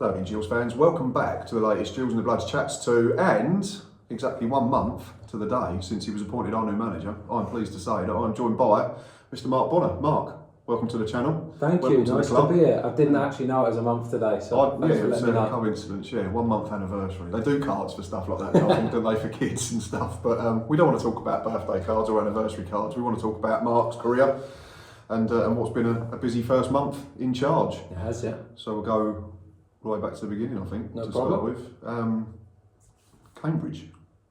Hello again, Gills fans. Welcome back to the latest Gills and the Bloods Chats 2, and exactly 1 month to the day since he was appointed our new manager. I'm pleased to say that I'm joined by Mr. Mark Bonner. Mark, welcome to the channel. Thank welcome you, nice to be here. I didn't actually know it was a month today, so yeah, it was a coincidence, yeah, 1 month anniversary. They do cards for stuff like that, I think, don't they, for kids and stuff, but we don't want to talk about birthday cards or anniversary cards. We want to talk about Mark's career and what's been a busy first month in charge. It has, yeah. So we'll go right back to the beginning, I think, no to problem. start with. Cambridge.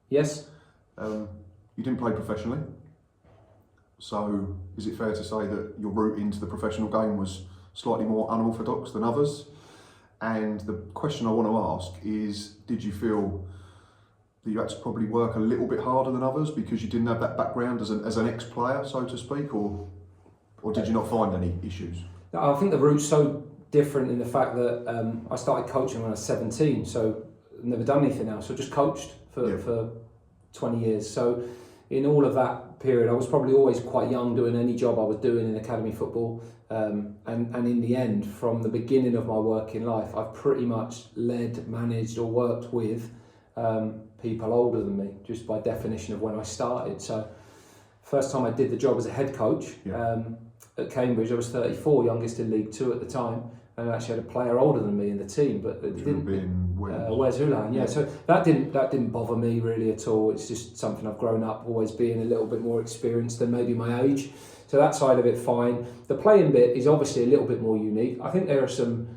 Yes. You didn't play professionally, so is it fair to say that your route into the professional game was slightly more unorthodox than others? And the question I want to ask is, did you feel that you had to probably work a little bit harder than others because you didn't have that background as an ex-player, so to speak, or did you not find any issues? I think the route's so different in the fact that I started coaching when I was 17, so I've never done anything else. So just coached for 20 years. So in all of that period, I was probably always quite young doing any job I was doing in academy football. And in the end, from the beginning of my working life, I've pretty much led, managed or worked with people older than me, just by definition of when I started. So first time I did the job as a head coach at Cambridge, I was 34, youngest in League Two at the time. And I actually had a player older than me in the team, but it didn't. Where's Hulan? Yeah, so that didn't bother me really at all. It's just something I've grown up always being a little bit more experienced than maybe my age. So that side of it, fine. The playing bit is obviously a little bit more unique. I think there are some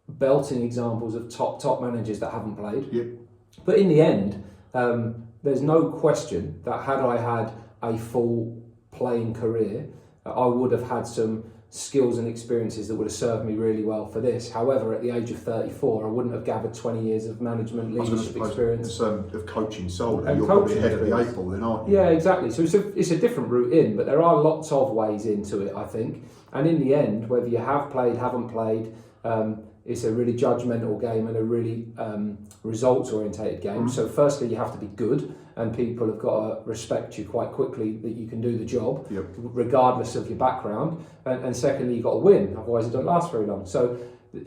belting examples of top managers that haven't played. Yep. But in the end, there's no question that had I had a full playing career, I would have had some skills and experiences that would have served me really well for this. However, at the age of 34, I wouldn't have gathered 20 years of management leadership experience. Of coaching solely, and you're coaching probably ahead of the 8 ball then, aren't you? Yeah, exactly. So it's a different route in, but there are lots of ways into it, I think. And in the end, whether you have played, haven't played, it's a really judgmental game and a really results-orientated game. So firstly, you have to be good, and people have got to respect you quite quickly that you can do the job, regardless of your background. And secondly, you've got to win, otherwise it don't last very long. So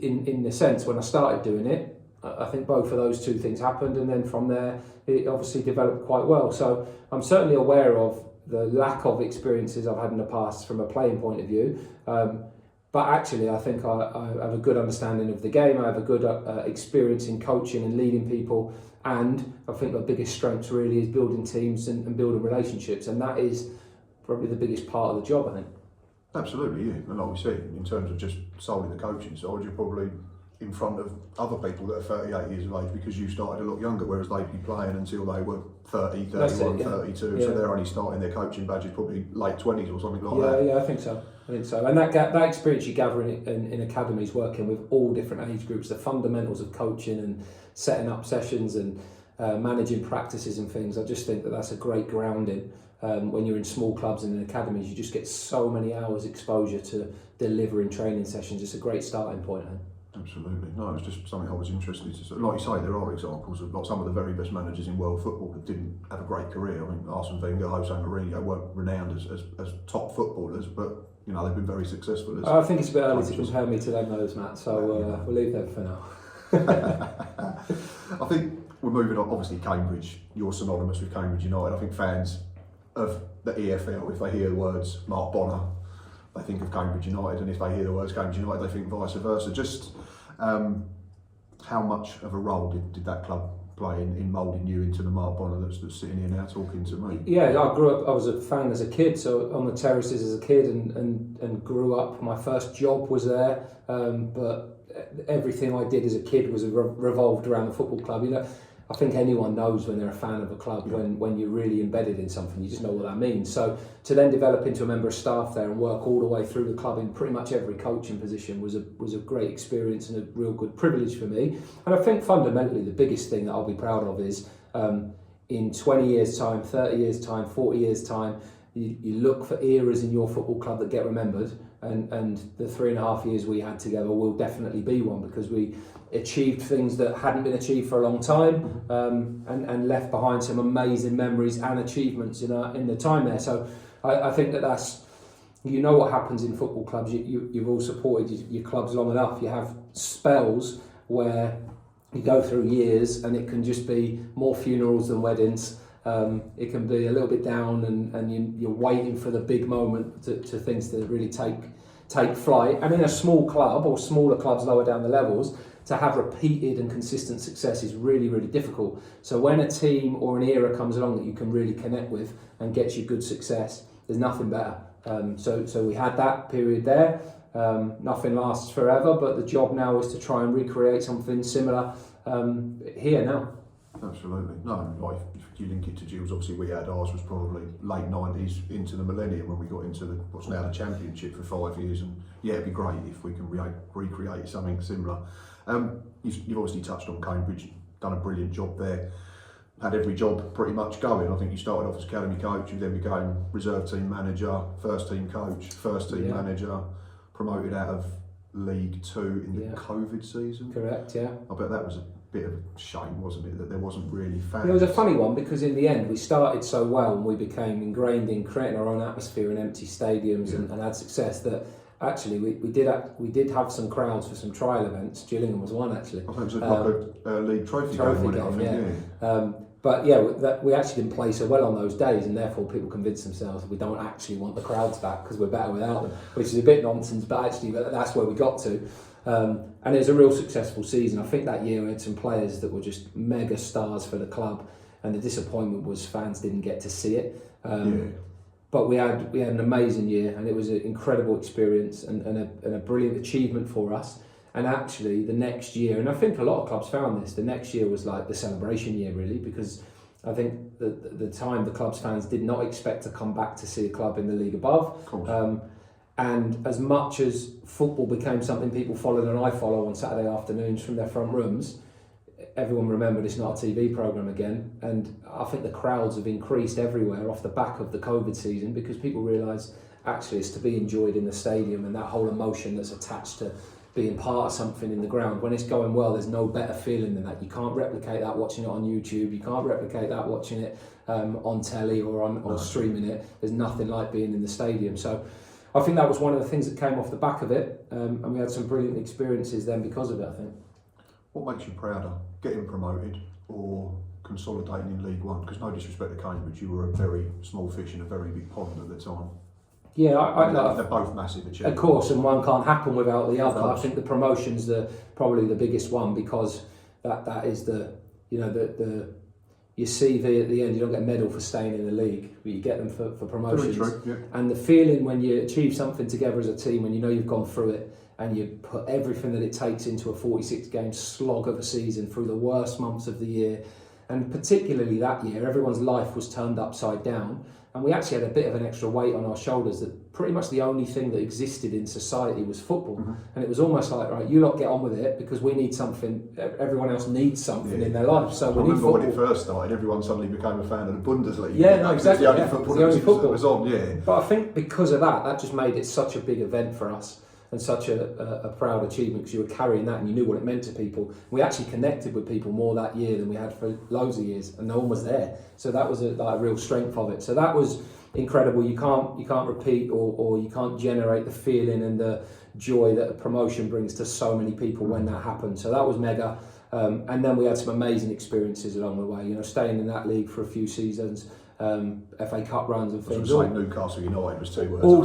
in the sense, when I started doing it, I think both of those two things happened, and then from there, it obviously developed quite well. So I'm certainly aware of the lack of experiences I've had in the past from a playing point of view. But actually, I think I have a good understanding of the game. I have a good experience in coaching and leading people. And I think my biggest strength really is building teams and building relationships. And that is probably the biggest part of the job, I think. Absolutely, yeah. And like we said, in terms of just solely the coaching side, you're probably in front of other people that are 38 years of age because you started a lot younger, whereas they'd be playing until they were 30, 31, 32. Yeah. So they're only starting their coaching badges probably late 20s or something like that. Yeah, I think so. And that experience you gather in academies, working with all different age groups, the fundamentals of coaching and setting up sessions and managing practices and things, I just think that that's a great grounding. When you're in small clubs and in academies, you just get so many hours exposure to delivering training sessions. It's a great starting point, I think. Absolutely. No, it's just something I was interested to. Like you say, there are examples of like some of the very best managers in world football that didn't have a great career. I mean, Arsene Wenger, Jose Mourinho weren't renowned as top footballers, but you know they've been very successful. I think it's a bit early to compare me to them, those, Matt. So we'll leave them for now. I think we're moving on. Obviously, Cambridge. You're synonymous with Cambridge United. I think fans of the EFL, if they hear the words Mark Bonner, they think of Cambridge United, and if they hear the words Cambridge United, they think vice versa. Just how much of a role did that club play in moulding you into the Mark Bonner that's sitting here now talking to me? Yeah, I grew up, I was a fan as a kid, so on the terraces as a kid and grew up. My first job was there, but everything I did as a kid was revolved around the football club. You know, I think anyone knows when they're a fan of a club, when you're really embedded in something, you just know what that means. So to then develop into a member of staff there and work all the way through the club in pretty much every coaching position was a great experience and a real good privilege for me. And I think fundamentally the biggest thing that I'll be proud of is in 20 years time, 30 years time, 40 years time, you look for eras in your football club that get remembered, and the 3.5 years we had together will definitely be one, because we achieved things that hadn't been achieved for a long time, and left behind some amazing memories and achievements in the time there. So I think that's, you know what happens in football clubs, you've all supported your clubs long enough, you have spells where you go through years and it can just be more funerals than weddings. It can be a little bit down and you're waiting for the big moment to things to really take flight. And in a small club or smaller clubs lower down the levels, to have repeated and consistent success is really, really difficult. So when a team or an era comes along that you can really connect with and gets you good success, there's nothing better. So we had that period there. Nothing lasts forever, but the job now is to try and recreate something similar here now. Absolutely. No, like if you link it to Gills, obviously we had ours was probably late 90s into the millennium when we got into what's now the Championship for 5 years, and yeah, it'd be great if we can recreate something similar. You've obviously touched on Cambridge, done a brilliant job there, had every job pretty much going. I think you started off as academy coach, you then became reserve team manager, first team coach, first team manager, promoted out of League Two in the COVID season. Correct, yeah. I bet that was a bit of a shame, wasn't it, that there wasn't really fans? It was a funny one because in the end we started so well and we became ingrained in creating our own atmosphere in empty stadiums and had success that actually we did have some crowds for some trial events. Gillingham was one actually. I think it was like a league trophy game. But yeah, we actually didn't play so well on those days, and therefore people convinced themselves we don't actually want the crowds back because we're better without them, which is a bit nonsense. But actually, that's where we got to. And it was a real successful season. I think that year we had some players that were just mega stars for the club, and the disappointment was fans didn't get to see it. But we had an amazing year, and it was an incredible experience and a brilliant achievement for us. And actually the next year, and I think a lot of clubs found this, the next year was like the celebration year really, because I think the time the club's fans did not expect to come back to see a club in the league above. And as much as football became something people followed and I follow on Saturday afternoons from their front rooms, everyone remembered it's not a TV programme again. And I think the crowds have increased everywhere off the back of the COVID season because people realise actually it's to be enjoyed in the stadium, and that whole emotion that's attached to being part of something in the ground. When it's going well, there's no better feeling than that. You can't replicate that watching it on YouTube. You can't replicate that watching it on telly or streaming it. There's nothing like being in the stadium. So I think that was one of the things that came off the back of it, and we had some brilliant experiences then because of it, I think. What makes you prouder, getting promoted or consolidating in League One? Because no disrespect to Cambridge, you were a very small fish in a very big pond at the time. Yeah, they're both massive achievements. Of course, and one can't happen without the other. I think the promotion's probably the biggest one because that is the your CV at the end. You don't get a medal for staying in the league, but you get them for promotions. Very true, yeah. And the feeling when you achieve something together as a team, when you know you've gone through it and you put everything that it takes into a 46-game slog of a season through the worst months of the year, and particularly that year, everyone's life was turned upside down. And we actually had a bit of an extra weight on our shoulders that pretty much the only thing that existed in society was football. And it was almost like, right, you lot get on with it because we need something, everyone else needs something in their life. So we need football. When it first started, everyone suddenly became a fan of the Bundesliga. Yeah, no, exactly. It was the only football that was on, But I think because of that just made it such a big event for us and such a proud achievement because you were carrying that and you knew what it meant to people. We actually connected with people more that year than we had for loads of years, and no one was there. So that was a real strength of it. So that was incredible. You can't repeat or you can't generate the feeling and the joy that a promotion brings to so many people when that happened. So that was mega. And then we had some amazing experiences along the way. Staying in that league for a few seasons. FA Cup runs and things. Newcastle United was 2 words. All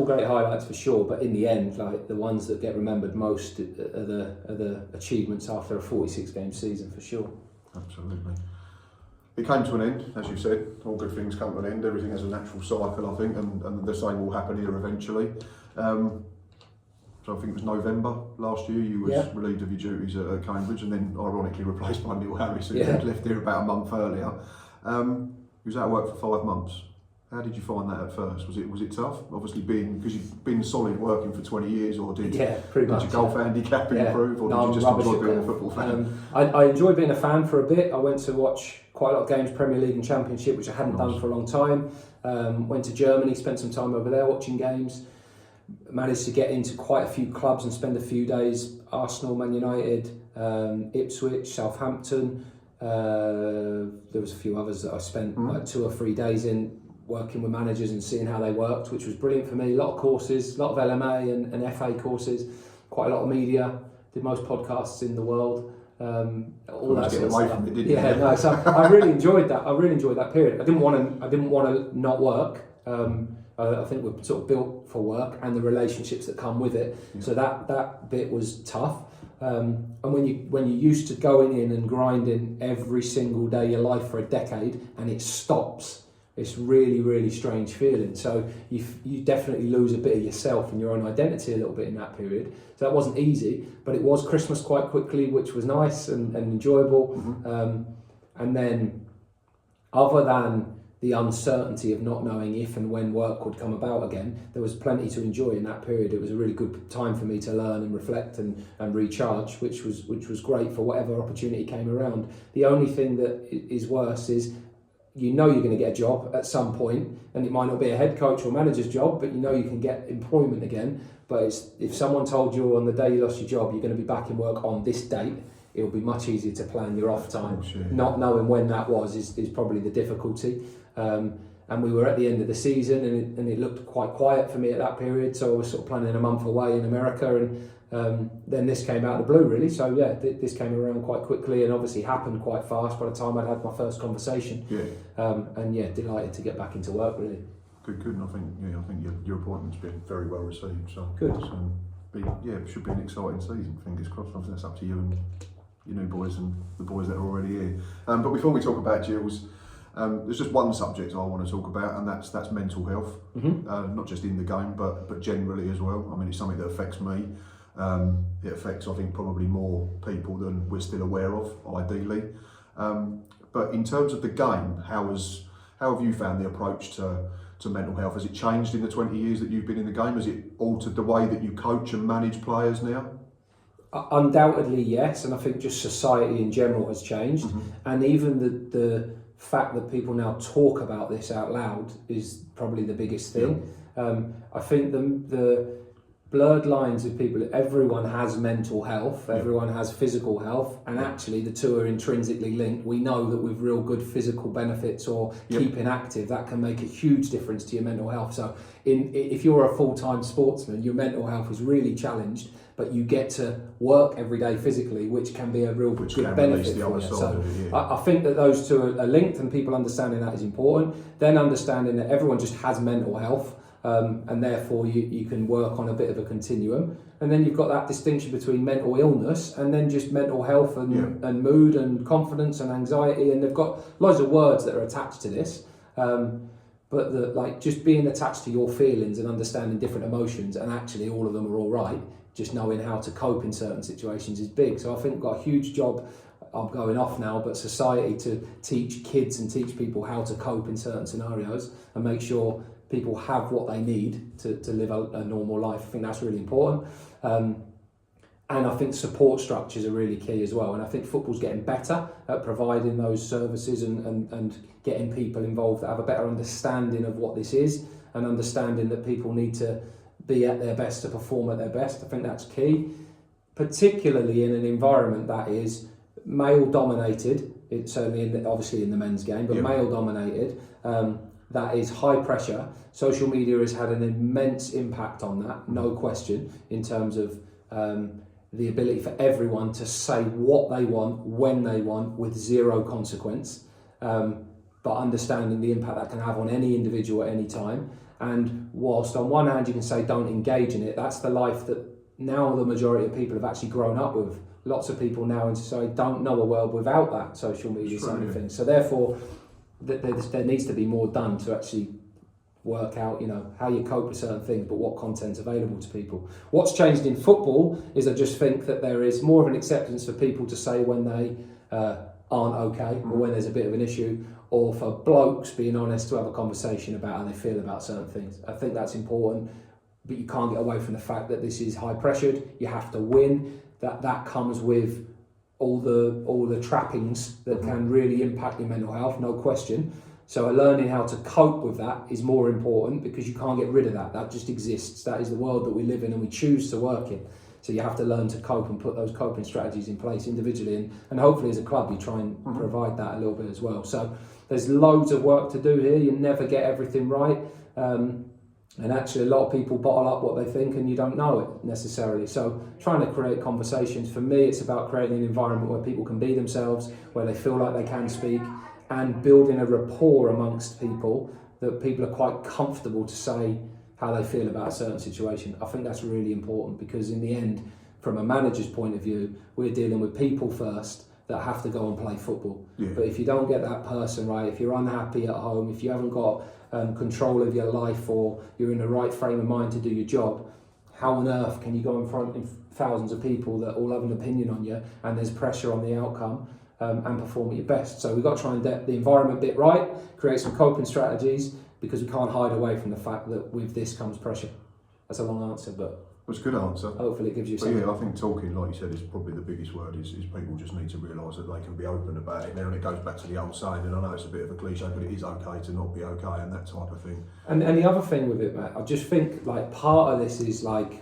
great highlights for sure. But in the end, like the ones that get remembered most are the achievements after a 46-game season for sure. Absolutely. It came to an end, as you said. All good things come to an end. Everything has a natural cycle, I think, and the same will happen here eventually. So I think it was November last year you was relieved of your duties at Cambridge, and then ironically replaced by Neil Harris, who had left here about a month earlier. You was out of work for 5 months. How did you find that at first? Was it tough? Obviously, because you've been solid working for 20 years, or did your golf handicap improve, or did you just enjoy being a football fan? I enjoyed being a fan for a bit. I went to watch quite a lot of games, Premier League and Championship, which I hadn't done for a long time. Went to Germany, spent some time over there watching games. Managed to get into quite a few clubs and spend a few days. Arsenal, Man United, Ipswich, Southampton. There was a few others that I spent like 2 or 3 days in, working with managers and seeing how they worked, which was brilliant for me. A lot of courses, a lot of LMA and FA courses, quite a lot of media. did most podcasts in the world. All that get sort of away stuff. from it, didn't you? Yeah, no. So I really enjoyed that. I really enjoyed that period. I didn't want to not work. I think we're sort of built for work and the relationships that come with it. Yeah. So that bit was tough. And when you're used to going in and grinding every single day of your life for a decade and it stops, it's really, really strange feeling. So you definitely lose a bit of yourself and your own identity a little bit in that period. So that wasn't easy, but it was Christmas quite quickly, which was nice and enjoyable. Mm-hmm. And then, other than the uncertainty of not knowing if and when work would come about again, there was plenty to enjoy in that period. It was a really good time for me to learn and reflect and recharge, which was great for whatever opportunity came around. The only thing that is worse is, you know, you're going to get a job at some point, and it might not be a head coach or manager's job, but you know you can get employment again. But if someone told you on the day you lost your job you're going to be back in work on this date, it'll be much easier to plan your off time. Sure. Not knowing when that was is probably the difficulty. And we were at the end of the season, and it looked quite quiet for me at that period, so I was sort of planning a month away in America, and then this came out of the blue, really. So yeah, this came around quite quickly and obviously happened quite fast by the time I'd had my first conversation. Yeah. And yeah, delighted to get back into work, really. Good. And I think your appointment's been very well received. So good. It should be an exciting season. Fingers crossed. Obviously, that's up to you and your new boys and the boys that are already here. But before we talk about Gills, there's just one subject I want to talk about, and that's mental health. Mm-hmm. Not just in the game, but generally as well. I mean, it's something that affects me. It affects, I think, probably more people than we're still aware of, ideally. But in terms of the game, how have you found the approach to mental health? Has it changed in the 20 years that you've been in the game? Has it altered the way that you coach and manage players now? Undoubtedly, yes. And I think just society in general has changed. Mm-hmm. And even the fact that people now talk about this out loud is probably the biggest thing. Yeah. I think the blurred lines of people, everyone has mental health, everyone has physical health, and actually the two are intrinsically linked. We know that with real good physical benefits or keeping active, that can make a huge difference to your mental health. So if you're a full-time sportsman, your mental health is really challenged, but you get to work every day physically, which can be a real good benefit for you. So I think that those two are linked, and people understanding that is important. Then understanding that everyone just has mental health, and therefore you can work on a bit of a continuum. And then you've got that distinction between mental illness and then just mental health and mood and confidence and anxiety, and they've got loads of words that are attached to this. But just being attached to your feelings and understanding different emotions, and actually all of them are all right, just knowing how to cope in certain situations is big. So I think we've got a huge job, I'm going off now, but society to teach kids and teach people how to cope in certain scenarios and make sure people have what they need to live a normal life. I think that's really important. And I think support structures are really key as well. And I think football's getting better at providing those services and getting people involved that have a better understanding of what this is, and understanding that people need to be at their best to perform at their best. I think that's key, particularly in an environment that is male dominated. It's certainly obviously in the men's game, but male dominated. That is high pressure. Social media has had an immense impact on that, no question, in terms of the ability for everyone to say what they want, when they want, with zero consequence, but understanding the impact that can have on any individual at any time. And whilst on one hand you can say don't engage in it, that's the life that now the majority of people have actually grown up with. Lots of people now in society don't know a world without that social media side of things. So therefore, there needs to be more done to actually work out, how you cope with certain things, but what content's available to people. What's changed in football is I just think that there is more of an acceptance for people to say when they aren't okay, or when there's a bit of an issue, or for blokes being honest to have a conversation about how they feel about certain things. I think that's important, but you can't get away from the fact that this is high pressured. You have to win. That comes with all the trappings that can really impact your mental health, no question. So learning how to cope with that is more important, because you can't get rid of that. That just exists. That is the world that we live in and we choose to work in. So you have to learn to cope and put those coping strategies in place individually, and hopefully as a club you try and provide that a little bit as well. So there's loads of work to do here. You never get everything right. And actually, a lot of people bottle up what they think, and you don't know it necessarily. So, trying to create conversations, for me, it's about creating an environment where people can be themselves, where they feel like they can speak, and building a rapport amongst people that people are quite comfortable to say how they feel about a certain situation. I think that's really important, because in the end, from a manager's point of view, we're dealing with people first that have to go and play football. Yeah. But if you don't get that person right, if you're unhappy at home, if you haven't got control of your life, or you're in the right frame of mind to do your job, how on earth can you go in front of thousands of people that all have an opinion on you, and there's pressure on the outcome, and perform at your best? So we've got to try and get the environment bit right, create some coping strategies, because we can't hide away from the fact that with this comes pressure. That's a long answer, but It's a good answer. hopefully it gives you But something. yeah, I think talking, like you said, is probably the biggest word, is people just need to realise that they can be open about it now, and it goes back to the old saying, and I know it's a bit of a cliche, but it is okay to not be okay, and that type of thing. And the other thing with it, Matt, I just think like part of this is like,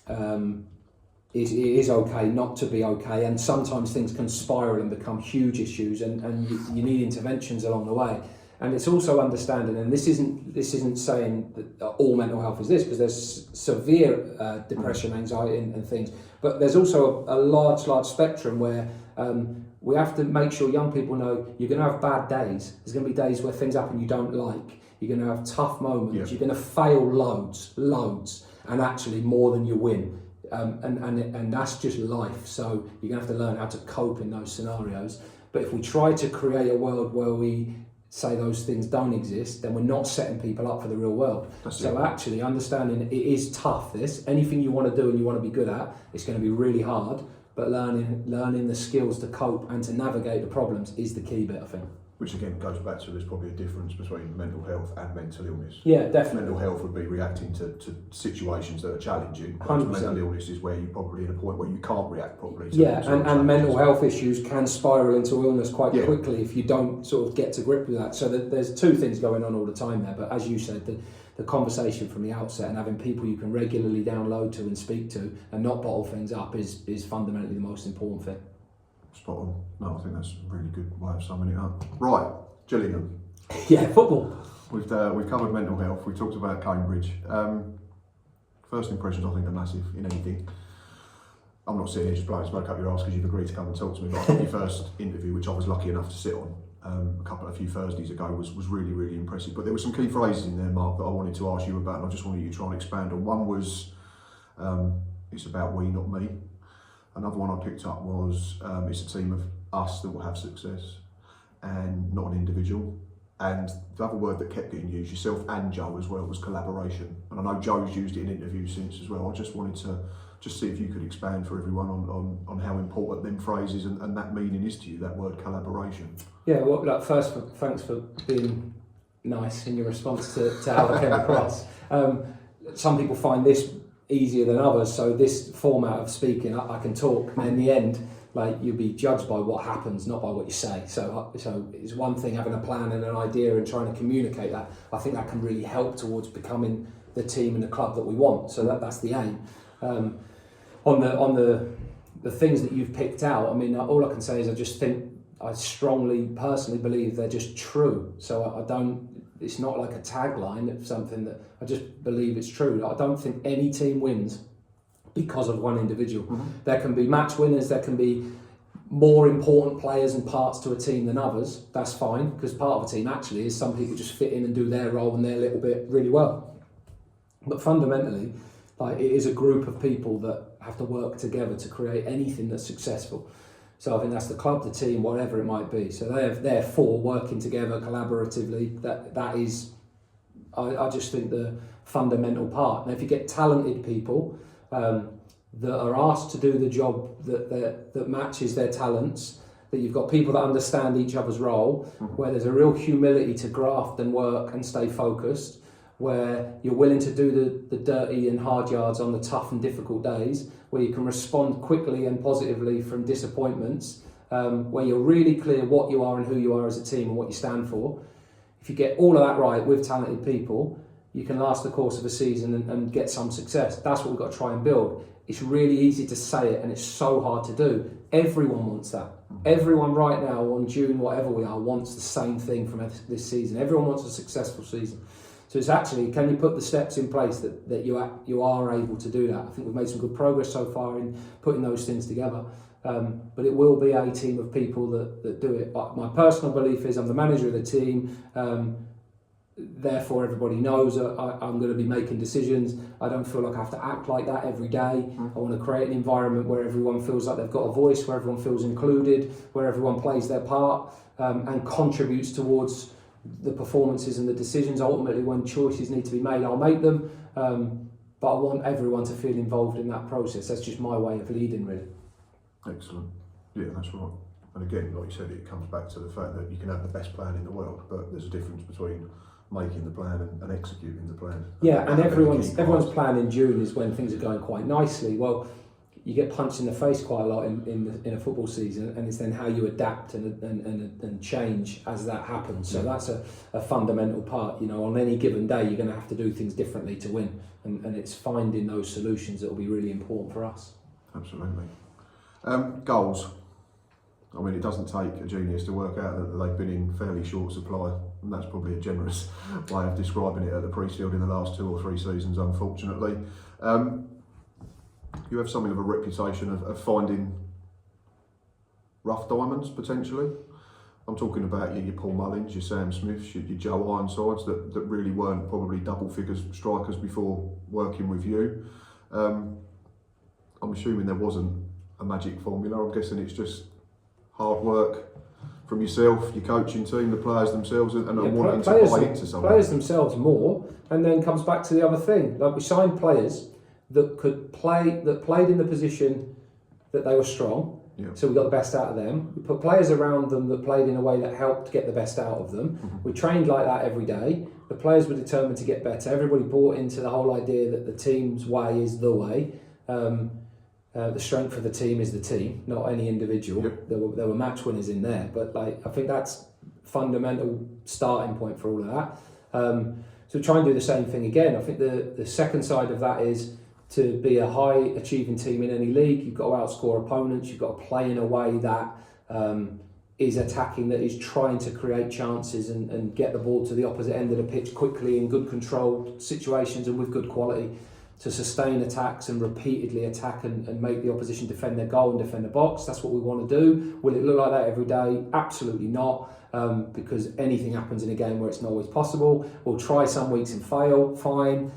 it is okay not to be okay, and sometimes things can spiral and become huge issues, and you need interventions along the way. And it's also understanding, and this isn't saying that all mental health is this, because there's severe depression, anxiety, and things. But there's also a large spectrum where we have to make sure young people know you're going to have bad days. There's going to be days where things happen you don't like. You're going to have tough moments. Yeah. You're going to fail loads, and actually more than you win. And that's just life. So you're going to have to learn how to cope in those scenarios. But if we try to create a world where we say those things don't exist, then we're not setting people up for the real world. So actually understanding it is tough, anything you want to do and you want to be good at, it's going to be really hard, but learning the skills to cope and to navigate the problems is the key bit, I think. Which again goes back to, there's probably a difference between mental health and mental illness. Yeah, definitely. Mental health would be reacting to situations that are challenging. 100%. Mental illness is where you're probably at a point where you can't react properly. And mental health issues can spiral into illness quite Yeah. quickly if you don't sort of get to grip with that. So there's two things going on all the time there. But as you said, the conversation from the outset and having people you can regularly download to and speak to and not bottle things up is fundamentally the most important thing. Spot on. No, I think that's a really good way of summing it up. Right, Gillingham. Yeah, football. We've covered mental health. We talked about Cambridge. First impressions, I think, are massive in anything. I'm not sitting here just blowing smoke up your arse because you've agreed to come and talk to me, but I think your first interview, which I was lucky enough to sit on a few Thursdays ago, was really impressive. But there were some key phrases in there, Mark, that I wanted to ask you about, and I just wanted you to try and expand on. One was, it's about we, not me. Another one I picked up was, it's a team of us that will have success and not an individual. And the other word that kept getting used, yourself and Joe as well, was collaboration. And I know Joe's used it in interviews since as well. I just wanted to see if you could expand for everyone on how important them phrases and that meaning is to you, that word collaboration. Yeah, well, first, thanks for being nice in your response to how I came across. Some people find this easier than others, so this format of speaking, I can talk, and in the end, like, you'll be judged by what happens, not by what you say. So it's one thing having a plan and an idea and trying to communicate that. I think that can really help towards becoming the team and the club that we want. So that's the aim. On the things that you've picked out, I mean, all I can say is I strongly, personally believe they're just true. So it's not like a tagline, it's something that I just believe it's true. I don't think any team wins because of one individual. Mm-hmm. There can be match winners, there can be more important players and parts to a team than others. That's fine, because part of a team actually is some people just fit in and do their role and their little bit really well. But fundamentally, like, it is a group of people that have to work together to create anything that's successful. So I think that's the club, the team, whatever it might be. So they're for working together collaboratively. That is, I just think, the fundamental part. Now, if you get talented people that are asked to do the job that matches their talents, that you've got people that understand each other's role, where there's a real humility to graft and work and stay focused, where you're willing to do the dirty and hard yards on the tough and difficult days, where you can respond quickly and positively from disappointments, where you're really clear what you are and who you are as a team and what you stand for. If you get all of that right with talented people, you can last the course of a season and get some success. That's what we've got to try and build. It's really easy to say it and it's so hard to do. Everyone wants that. Everyone right now on June, whatever we are, wants the same thing from this season. Everyone wants a successful season. So it's actually, can you put the steps in place that you are able to do that? I think we've made some good progress so far in putting those things together. But it will be a team of people that do it. But my personal belief is I'm the manager of the team. Therefore, everybody knows I'm going to be making decisions. I don't feel like I have to act like that every day. I want to create an environment where everyone feels like they've got a voice, where everyone feels included, where everyone plays their part and contributes towards the performances and the decisions. Ultimately, when choices need to be made, I'll make them. But I want everyone to feel involved in that process. That's just my way of leading, really. Excellent. Yeah, that's right. And again, like you said, it comes back to the fact that you can have the best plan in the world, but there's a difference between making the plan and executing the plan. Yeah, and everyone's plan in June is when things are going quite nicely. Well, you get punched in the face quite a lot in a football season, and it's then how you adapt and change as that happens. So that's a fundamental part. You know, on any given day, you're going to have to do things differently to win, and it's finding those solutions that will be really important for us. Absolutely. Goals. I mean, it doesn't take a genius to work out that they've been in fairly short supply, and that's probably a generous way of describing it at the Priestfield in the last 2 or 3 seasons, unfortunately. You have something of a reputation of finding rough diamonds, potentially. I'm talking about your Paul Mullins, your Sam Smiths, your Joe Ironsides that really weren't probably double figures strikers before working with you. I'm assuming there wasn't a magic formula. I'm guessing it's just hard work from yourself, your coaching team, the players themselves, and wanting to buy into something. Players themselves more, and then comes back to the other thing. Like, we signed players that could play, that played in the position that they were strong. Yeah. So we got the best out of them. We put players around them that played in a way that helped get the best out of them. We trained like that every day. The players were determined to get better. Everybody bought into the whole idea that the team's way is the way. The strength of the team is the team, not any individual. Yep. There were match winners in there, but I think that's fundamental starting point for all of that. So try and do the same thing again. I think the second side of that is to be a high achieving team in any league. You've got to outscore opponents. You've got to play in a way that is attacking, that is trying to create chances and get the ball to the opposite end of the pitch quickly in good controlled situations and with good quality, to sustain attacks and repeatedly attack and make the opposition defend their goal and defend the box. That's what we want to do. Will it look like that every day? Absolutely not, because anything happens in a game where it's not always possible. We'll try some weeks and fail, fine.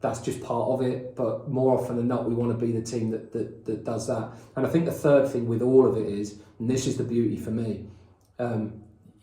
That's just part of it, but more often than not, we want to be the team that does that. And I think the third thing with all of it is, and this is the beauty for me,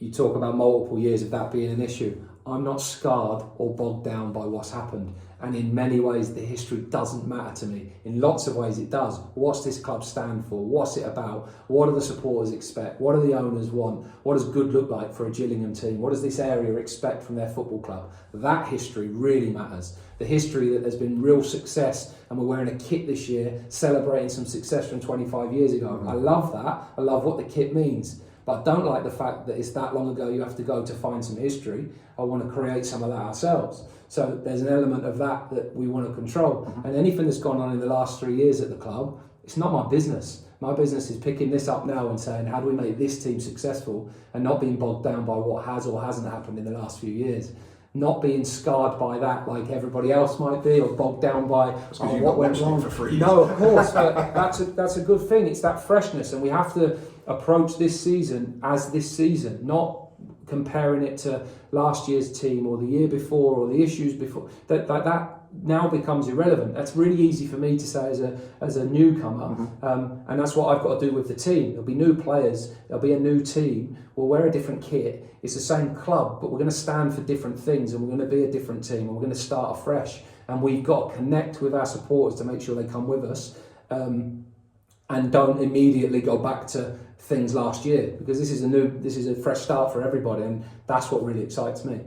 you talk about multiple years of that being an issue. I'm not scarred or bogged down by what's happened. And in many ways, the history doesn't matter to me. In lots of ways, it does. What's this club stand for? What's it about? What do the supporters expect? What do the owners want? What does good look like for a Gillingham team? What does this area expect from their football club? That history really matters. The history that there's been real success, and we're wearing a kit this year, celebrating some success from 25 years ago. I love that. I love what the kit means. But I don't like the fact that it's that long ago you have to go to find some history. I want to create some of that ourselves. So there's an element of that we want to control. And anything that's gone on in the last 3 years at the club, it's not my business. My business is picking this up now and saying, how do we make this team successful, and not being bogged down by what has or hasn't happened in the last few years. Not being scarred by that like everybody else might be, or bogged down by what went wrong. For 3 years. No, of course, but that's a good thing. It's that freshness, and we have to approach this season as this season, not comparing it to last year's team or the year before or the issues before. That now becomes irrelevant. That's really easy for me to say as a newcomer, and that's what I've got to do with the team. There'll be new players, there'll be a new team, we'll wear a different kit. It's the same club, but we're going to stand for different things, and we're going to be a different team, and we're going to start afresh. And we've got to connect with our supporters to make sure they come with us, and don't immediately go back to things last year, because this is a fresh start for everybody, and that's what really excites me.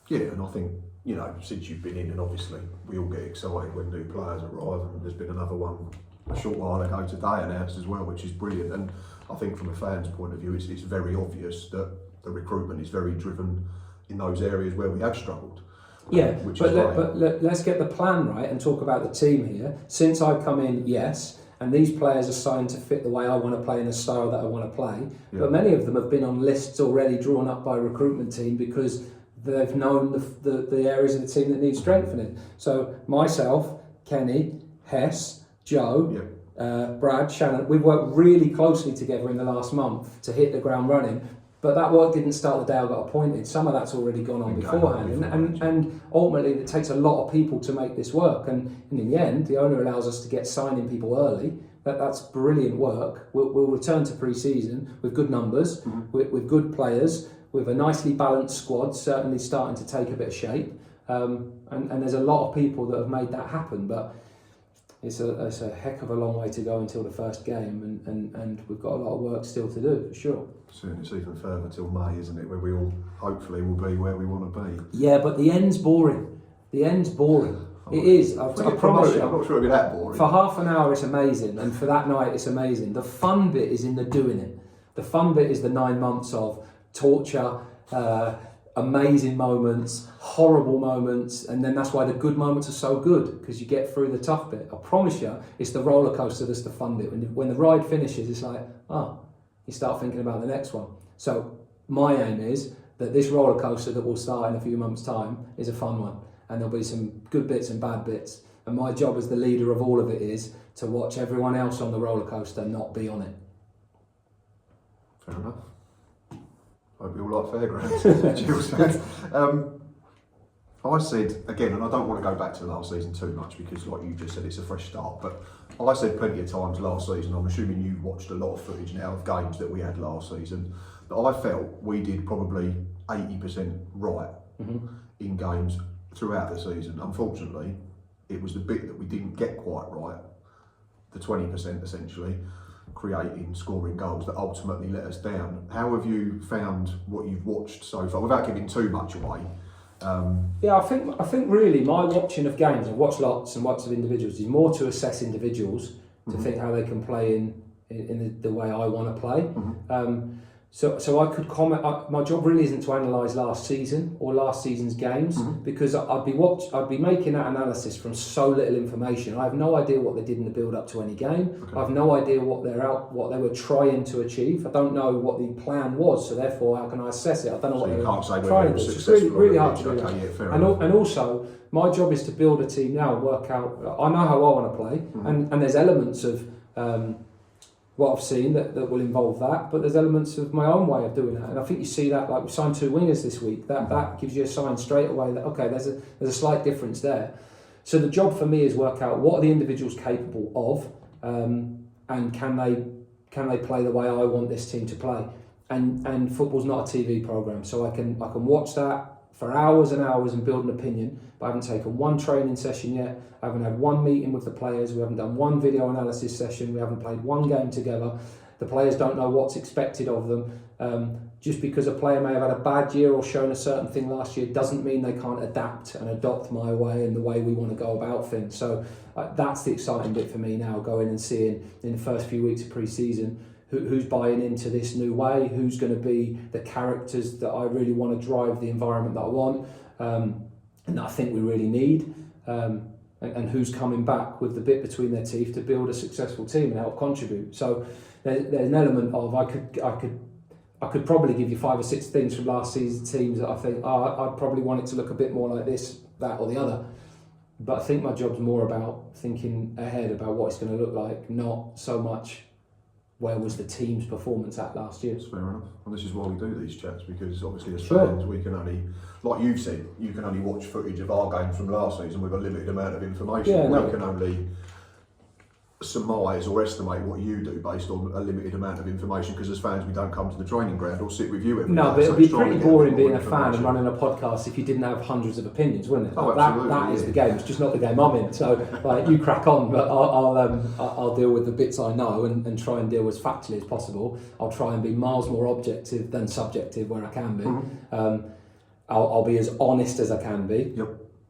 Yeah, and I think, you know, since you've been in, and obviously we all get excited when new players arrive, and there's been another one a short while ago today announced as well, which is brilliant. And I think from a fan's point of view, it's very obvious that the recruitment is very driven in those areas where we have struggled. Yeah, but let's get the plan right and talk about the team here. Since I've come in, yes, and these players are signed to fit the way I want to play in the style that I want to play. Yeah. But many of them have been on lists already drawn up by a recruitment team, because they've known the areas of the team that need strengthening. So myself, Kenny, Hess, Joe, Brad, Shannon, we've worked really closely together in the last month to hit the ground running. But that work didn't start the day I got appointed. Some of that's already gone on beforehand. And ultimately, it takes a lot of people to make this work. And in the end, the owner allows us to get signing people early. That's brilliant work. We'll return to pre-season with good numbers, with good players, with a nicely balanced squad, certainly starting to take a bit of shape. And there's a lot of people that have made that happen. But it's a heck of a long way to go until the first game, and we've got a lot of work still to do, for sure. Soon it's even further till May, isn't it, where we all hopefully will be where we want to be. Yeah, but the end's boring. The end's boring. It is. I promise you. I'm not sure it'll be that boring. For half an hour it's amazing, and for that night it's amazing. The fun bit is in the doing it. The fun bit is the 9 months of torture, amazing moments, horrible moments, and then that's why the good moments are so good, because you get through the tough bit. I promise you, it's the roller coaster that's the fun bit. When the ride finishes, it's like, you start thinking about the next one. So my aim is that this roller coaster that will start in a few months' time is a fun one, and there'll be some good bits and bad bits. And my job as the leader of all of it is to watch everyone else on the roller coaster not be on it. Fair enough. Hope you all like fairgrounds. Gills said. I said, again, and I don't want to go back to last season too much because, like you just said, it's a fresh start. But I said plenty of times last season, I'm assuming you watched a lot of footage now of games that we had last season, that I felt we did probably 80% right in games throughout the season. Unfortunately, it was the bit that we didn't get quite right, the 20% essentially, creating, scoring goals, that ultimately let us down. How have you found what you've watched so far, without giving too much away? I think really my watching of games, I've watched lots and lots of individuals, is more to assess individuals, to think how they can play in the way I want to play. So I could comment. My job really isn't to analyse last season or last season's games, because I'd be making that analysis from so little information. I have no idea what they did in the build up to any game. I have no idea what they were trying to achieve. I don't know what the plan was, so therefore how can I assess it? I don't know what they were trying to do. It's really hard to do that. And also my job is to build a team now and work out. I know how I want to play, and there's elements of what I've seen that will involve that, but there's elements of my own way of doing that, and I think you see that, like we signed 2 wingers this week. That gives you a sign straight away that okay, there's a slight difference there. So the job for me is work out what are the individuals capable of, and can they play the way I want this team to play. And football's not a TV program, so I can watch that for hours and hours and build an opinion, but I haven't taken one training session yet. I haven't had one meeting with the players. We haven't done one video analysis session. We haven't played one game together. The players don't know what's expected of them. Just because a player may have had a bad year or shown a certain thing last year doesn't mean they can't adapt and adopt my way and the way we want to go about things. So that's the exciting bit for me now, going and seeing in the first few weeks of pre-season who's buying into this new way, who's going to be the characters that I really want to drive the environment that I want, and that I think we really need, and who's coming back with the bit between their teeth to build a successful team and help contribute. So there's an element of I could probably give you 5 or 6 things from last season's teams that I think I'd probably want it to look a bit more like this, that or the other. But I think my job's more about thinking ahead about what it's going to look like, not so much where was the team's performance at last year. That's fair enough. And this is why we do these chats, because obviously as fans we can only, like you've said, you can only watch footage of our games from last season with a limited amount of information. We can only surmise or estimate what you do based on a limited amount of information, because as fans we don't come to the training ground or sit with you every day. But it'd be pretty boring being a fan and running a podcast if you didn't have hundreds of opinions, wouldn't it? Absolutely, that is the game. It's just not the game I'm in. So you crack on, but I'll deal with the bits I know and try and deal as factually as possible. I'll try and be miles more objective than subjective where I can be. I'll be as honest as I can be.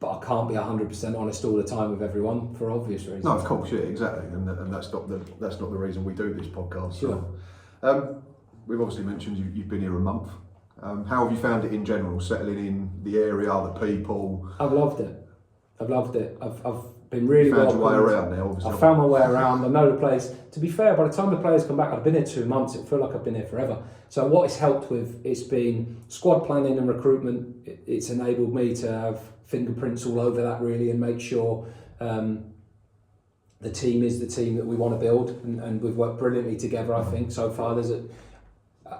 But I can't be 100% honest all the time with everyone for obvious reasons. No, of course, yeah, exactly, and that's not the reason we do this podcast. Sure. So, we've obviously mentioned you've been here a month. How have you found it in general, settling in the area, the people? I've loved it. I've been really well. Found your way around now, obviously. I found my way around. I know the players. To be fair, by the time the players come back, I've been here 2 months. It feel like I've been here forever. So what it's helped with, it's been squad planning and recruitment. It's enabled me to have fingerprints all over that really, and make sure the team is the team that we want to build. And we've worked brilliantly together. I think so far.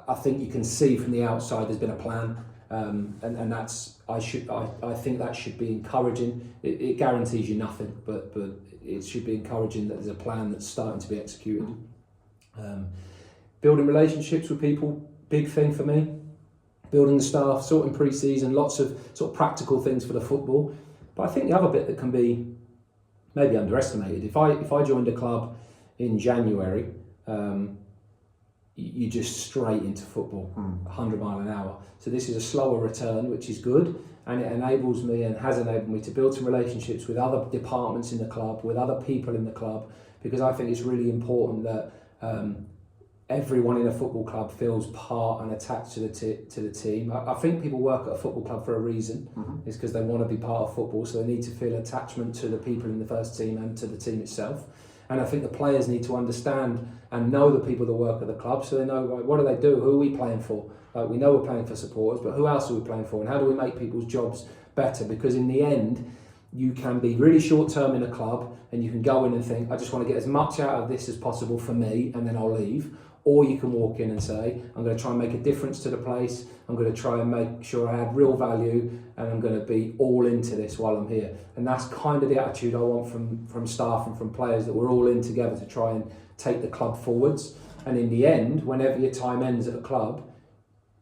I think you can see from the outside there's been a plan. And that's I think that should be encouraging. It guarantees you nothing, but it should be encouraging that there's a plan that's starting to be executed. Building relationships with people, big thing for me. Building the staff, sorting pre-season, lots of sort of practical things for the football. But I think the other bit that can be maybe underestimated, if I joined a club in January, you're just straight into football, 100 mile an hour. So this is a slower return, which is good, and it enables me and has enabled me to build some relationships with other departments in the club, with other people in the club, because I think it's really important that everyone in a football club feels part and attached to the team. I think people work at a football club for a reason. It's because they want to be part of football, so they need to feel attachment to the people in the first team and to the team itself. And I think the players need to understand and know the people that work at the club, so they know, right, what do they do, who are we playing for? We know we're playing for supporters, but who else are we playing for, and how do we make people's jobs better? Because in the end, you can be really short term in a club and you can go in and think, I just want to get as much out of this as possible for me and then I'll leave. Or you can walk in and say, I'm going to try and make a difference to the place, I'm going to try and make sure I add real value, and I'm going to be all into this while I'm here. And that's kind of the attitude I want from staff and from players, that we're all in together to try and take the club forwards. And in the end, whenever your time ends at a club,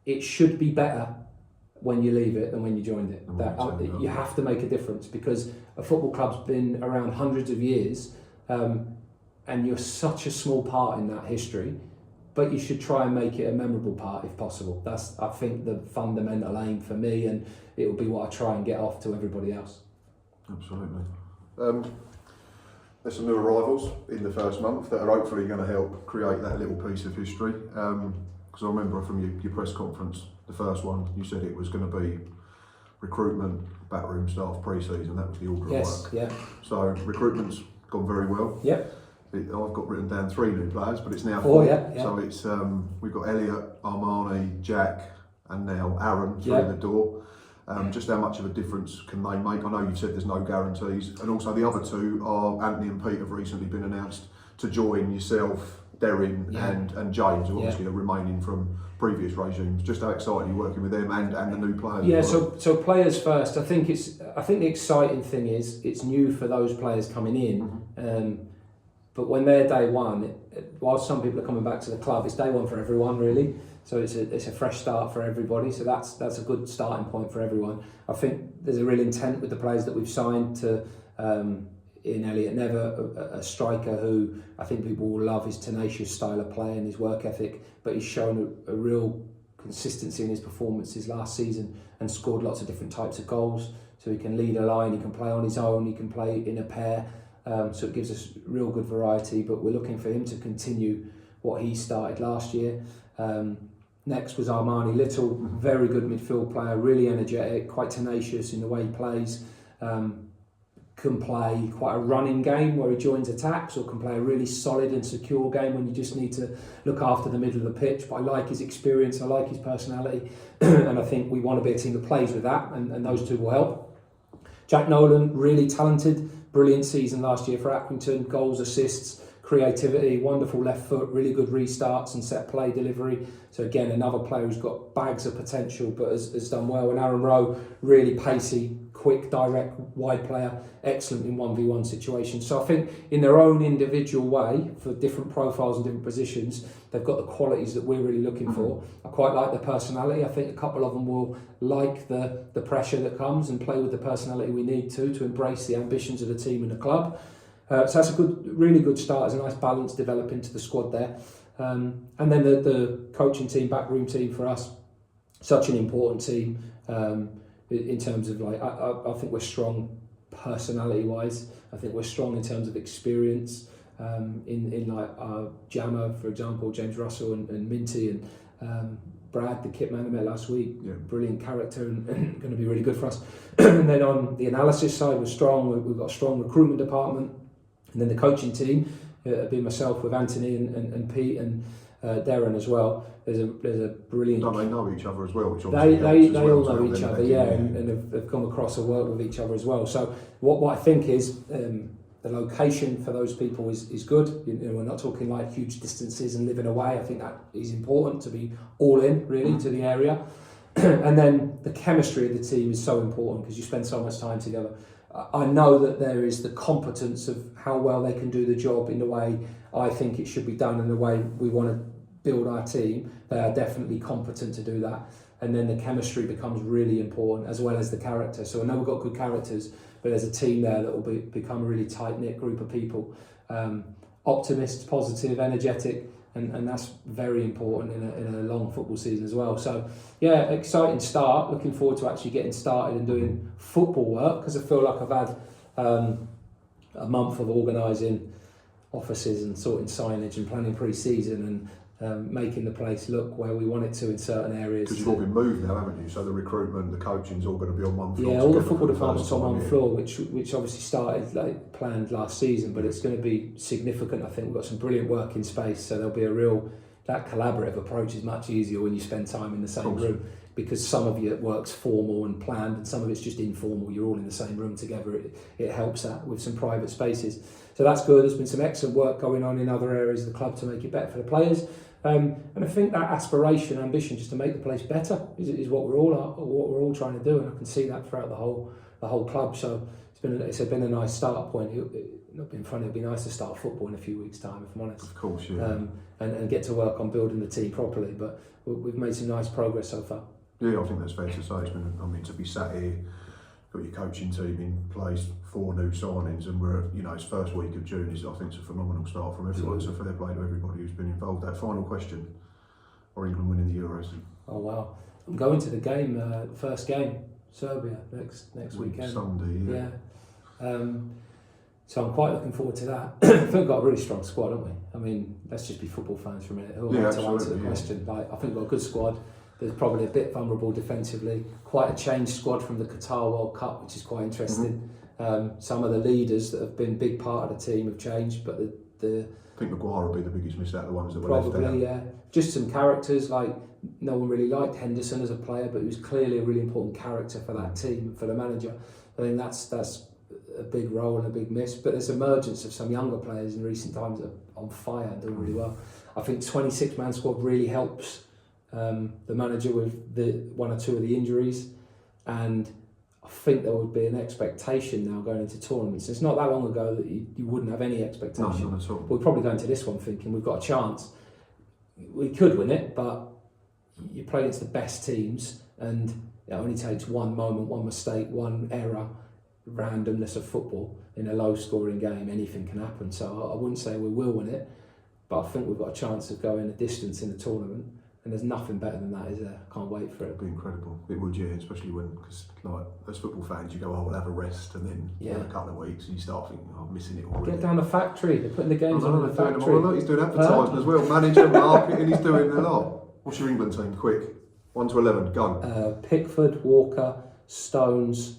it should be better when you leave it than when you joined it. You have to make a difference, because a football club's been around hundreds of years, and you're such a small part in that history. But you should try and make it a memorable part if possible. That's, I think, the fundamental aim for me, and it will be what I try and get off to everybody else. Absolutely. There's some new arrivals in the first month that are hopefully going to help create that little piece of history. Because I remember from your press conference, the first one, you said it was going to be recruitment, backroom staff, pre-season. That was the order of work. Yeah. So recruitment's gone very well. Yep. I've got written down 3 new players, but it's now 4. Oh, yeah. So it's we've got Elliot, Armani, Jack, and now Aaron through the door. Just how much of a difference can they make? I know you said there's no guarantees, and also the other 2 are Anthony and Pete have recently been announced to join yourself, Derrin and James, who obviously are remaining from previous regimes. Just how excited you're working with them and the new players. Yeah, so players first. I think the exciting thing is it's new for those players coming in. But when they're day one, while some people are coming back to the club, it's day one for everyone really. So it's a fresh start for everybody. So that's a good starting point for everyone. I think there's a real intent with the players that we've signed to. In Elliot Never, a striker who I think people will love his tenacious style of play and his work ethic, but he's shown a real consistency in his performances last season and scored lots of different types of goals. So he can lead a line, he can play on his own, he can play in a pair. So it gives us real good variety, but we're looking for him to continue what he started last year. Next was Armani Little, very good midfield player, really energetic, quite tenacious in the way he plays. Can play quite a running game where he joins attacks, or can play a really solid and secure game when you just need to look after the middle of the pitch. But I like his experience, I like his personality, and I think we want to be a team that plays with that, and those 2 will help. Jack Nolan, really talented, brilliant season last year for Accrington, goals, assists, creativity, wonderful left foot, really good restarts and set play delivery. So again, another player who's got bags of potential but has done well. And Aaron Rowe, really pacey, quick, direct, wide player, excellent in 1v1 situations. So I think in their own individual way, for different profiles and different positions, they've got the qualities that we're really looking for. I quite like their personality. I think a couple of them will like the pressure that comes and play with the personality we need to embrace the ambitions of the team and the club. So that's a really good start. There's a nice balance developing to the squad there. And then the coaching team, backroom team for us, such an important team in terms of I think we're strong personality-wise. I think we're strong in terms of experience in Jammer, for example, James Russell and Minty, Brad, the kit man I met last week, Yeah. brilliant character and going to be really good for us. And then on the analysis side, we're strong. We've got a strong recruitment department. And then the coaching team, being myself with Anthony and Pete and Darren as well. There's a brilliant. Don't they know each other as well? Which They obviously all know each other, yeah, and have come across and worked with each other as well. So what I think is the location for those people is good. We're not talking like huge distances and living away. I think that is important to be all in really to the area. And then the chemistry of the team is so important because you spend so much time together. I know that there is the competence of how well they can do the job in the way I think it should be done and the way we want to build our team. They are definitely competent to do that. And then the chemistry becomes really important as well as the character. So I know we've got good characters, but there's a team there that will become a really tight-knit group of people. Optimists, positive, energetic, and that's very important in a long football season as well. So yeah, exciting start. Looking forward to actually getting started and doing football work because I feel like I've had a month of organising offices and sorting signage and planning pre-season and making the place look where we want it to in certain areas. Because you've all been moved now, haven't you? So the recruitment, the coaching's all going to be on one floor. Yeah, all the football department's on one floor, which obviously started like planned last season, but it's going to be significant. I think we've got some brilliant working space, so there'll be a real, that collaborative approach is much easier when you spend time in the same room, because some of it works formal and planned and some of it's just informal. You're all in the same room together. It helps that with some private spaces. So that's good. There's been some excellent work going on in other areas of the club to make it better for the players. And I think that aspiration, ambition, just to make the place better, is what we're all trying to do, and I can see that throughout the whole club. So it's been a nice start point. Not being funny, it'd be nice to start football in a few weeks' time, if I'm honest. Of course, yeah. And get to work on building the team properly. But we've made some nice progress so far. Yeah, I think that's fair to say. It's been, I mean, to be sat here, got your coaching team in place, 4 new signings, and we're, it's first week of June. I think it's a phenomenal start from everyone. So fair play to everybody who's been involved. That final question: are England winning the Euros? Oh wow! I'm going to the game, first game, Serbia next weekend. Sunday. Yeah. So I'm quite looking forward to that. I think we've got a really strong squad, haven't we? I mean, let's just be football fans for a minute. Who am I to answer the question? Like, I think we've got a good squad. There's probably a bit vulnerable defensively. Quite a changed squad from the Qatar World Cup, which is quite interesting. Some of the leaders that have been a big part of the team have changed, but I think Maguire will be the biggest miss out of the ones that were probably, left out. yeah. Just some characters, like no one really liked Henderson as a player, but he was clearly a really important character for that team, for the manager. I think that's a big role and a big miss. But there's emergence of some younger players in recent times that are on fire and doing really well. I think 26-man squad really helps the manager with the 1 or 2 of the injuries, and I think there would be an expectation now going into tournaments. It's not that long ago that you wouldn't have any expectation. No, not at all. But we're probably going to this one thinking we've got a chance. We could win it, but you play against the best teams, and it only takes one moment, one mistake, one error, randomness of football in a low-scoring game. Anything can happen. So I wouldn't say we will win it, but I think we've got a chance of going a distance in the tournament. And there's nothing better than that, is there? I can't wait for it. It'd be incredible. It would, yeah, especially because, like, as football fans, you go, oh, we'll have a rest, and then in a couple of weeks, and you start thinking, oh, I'm missing it already. Get down the factory. They're putting the games on in the factory. He's doing advertising as well, manager, marketing, he's doing a lot. What's your England team? Quick. 1 to 11, go. Pickford, Walker, Stones,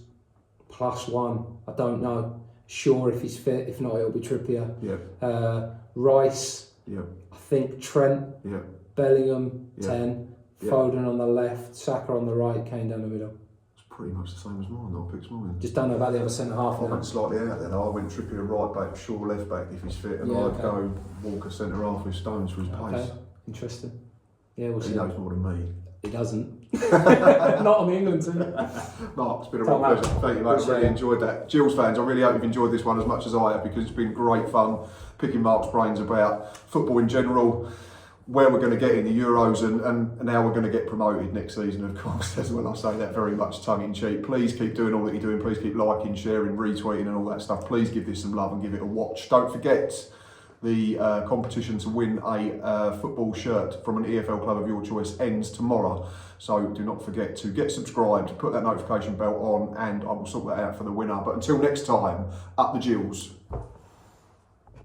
+1. I don't know. Sure if he's fit. If not, it'll be Trippier. Yeah. Rice. Yeah. I think Trent. Yeah. Bellingham, Yeah. 10, Yeah. Foden on the left, Saka on the right, Kane down the middle. It's pretty much the same as mine, I picked mine. Just don't know about the other centre half I now. went slightly out then. I went Trippier right back, Shaw left back if he's fit, and I'd go Walker centre half with Stones for his pace. Okay, interesting. Yeah, we'll see. He knows more than me. He doesn't. Not on the England team. Mark, it's been a real pleasure. Thank you, mate. I really enjoyed that. Gills fans, I really hope you've enjoyed this one as much as I have, because it's been great fun picking Mark's brains about football in general, where we're going to get in the Euros, and how we're going to get promoted next season, of course, as well. I say that very much tongue-in-cheek. Please keep doing all that you're doing. Please keep liking, sharing, retweeting and all that stuff. Please give this some love and give it a watch. Don't forget the competition to win a football shirt from an EFL club of your choice ends tomorrow. So do not forget to get subscribed, put that notification bell on, and I will sort that out for the winner. But until next time, up the Gills.